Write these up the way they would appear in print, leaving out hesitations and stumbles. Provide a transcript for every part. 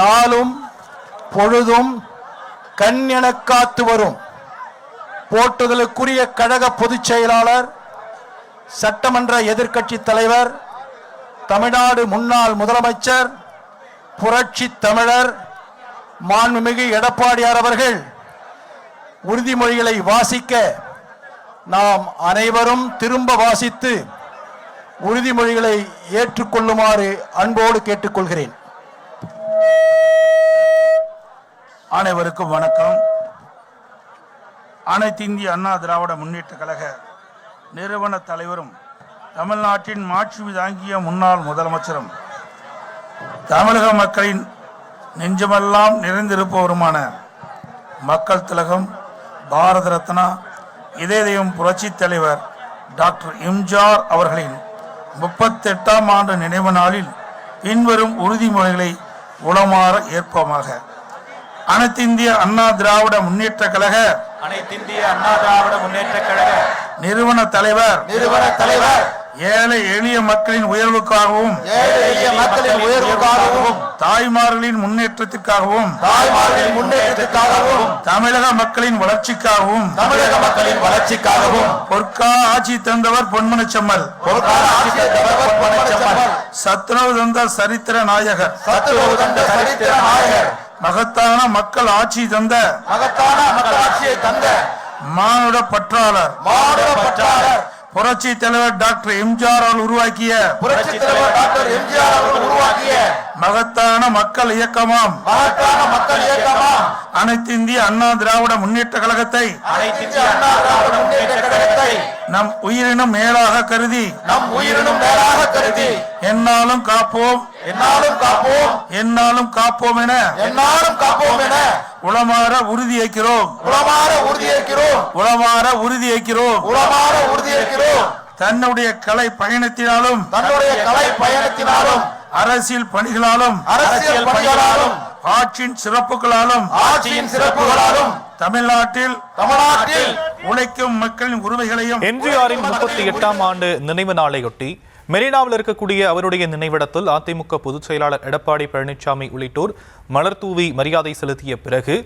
நாளும் பொழுதும் கண்ணென காத்து வரும் போற்றுதலுக்குரிய கழக பொதுச் செயலாளர், சட்டமன்ற எதிர்க்கட்சி தலைவர், தமிழ்நாடு முன்னாள் முதலமைச்சர், புரட்சி தமிழர் மாண்புமிகு எடப்பாடியார் அவர்கள் உறுதிமொழிகளை வாசிக்க நாம் அனைவரும் திரும்ப வாசித்து உறுதிமொழிகளை ஏற்றுக்கொள்ளுமாறு அன்போடு கேட்டுக்கொள்கிறேன். அனைவருக்கும் வணக்கம். அனைத்து இந்திய அண்ணா திராவிட முன்னேற்ற கழக நிறுவன தலைவரும் தமிழ்நாட்டின் மாட்சி தாங்கிய முன்னாள் முதலமைச்சரும் தமிழக மக்களின் நெஞ்சமெல்லாம் நிறைந்திருப்பவருமான மக்கள் திலகம், பாரத ரத்னா, இதயம் புரட்சி தலைவர் டாக்டர் எம்ஜிஆர் அவர்களின் 38ஆம் ஆண்டு நினைவு நாளில் பின்வரும் உறுதிமொழிகளை உளமாற ஏற்போமாக. அனைத்து இந்திய அண்ணா திராவிட முன்னேற்ற கழக நிறுவன தலைவர் ஏழை எளிய மக்களின் உயர்வுக்காகவும் தாய்மார்களின் முன்னேற்றத்திற்காகவும் தமிழக மக்களின் வளர்ச்சிக்காகவும் பொற்கால ஆட்சி தந்தவர் பொன்மனச்செம்மல், சத்துணவு தந்த சரித்திர நாயகர், மகத்தான மக்கள் ஆட்சி தந்த மானுட பற்றாளர் புரட்சி தலைவர் டாக்டர் எம்ஜிஆர் உருவாக்கிய மகத்தான மக்கள் இயக்கமாம் அனைத்து இந்திய அண்ணா திராவிட முன்னேற்ற கழகத்தை நம் உயிரினும் மேலாக கருதி என்னாலும் காப்போம் என உளமாற உறுதியேற்கிறோம். தன்னுடைய கலை பயணத்தினாலும் அரசியல் பணிகளாலும் ஆட்சியின் சிறப்புகளாலும் தமிழ்நாட்டில் உழைக்கும் மக்களின் உரிமைகளையும் எம்ஜிஆரின் 38ஆம் ஆண்டு நினைவு நாளையொட்டி மெரினாவில் இருக்கக்கூடிய அவருடைய நினைவிடத்தில் அதிமுக பொதுச் செயலாளர் எடப்பாடி பழனிசாமி உள்ளிட்டோர் மலர் தூவி மரியாதை செலுத்திய பிறகு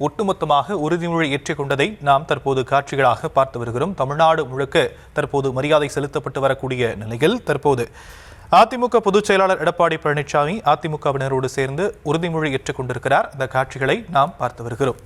ஒட்டுமொத்தமாக உறுதிமொழி ஏற்றுக்கொண்டதை நாம் தற்போது காட்சிகளாக பார்த்து வருகிறோம். தமிழ்நாடு முழுக்க தற்போது மரியாதை செலுத்தப்பட்டு வரக்கூடிய நிலையில் தற்போது அதிமுக பொதுச் செயலாளர் எடப்பாடி பழனிசாமி அதிமுகவினரோடு சேர்ந்து உறுதிமொழி ஏற்றுக் கொண்டிருக்கிறார். இந்த காட்சிகளை நாம் பார்த்து வருகிறோம்.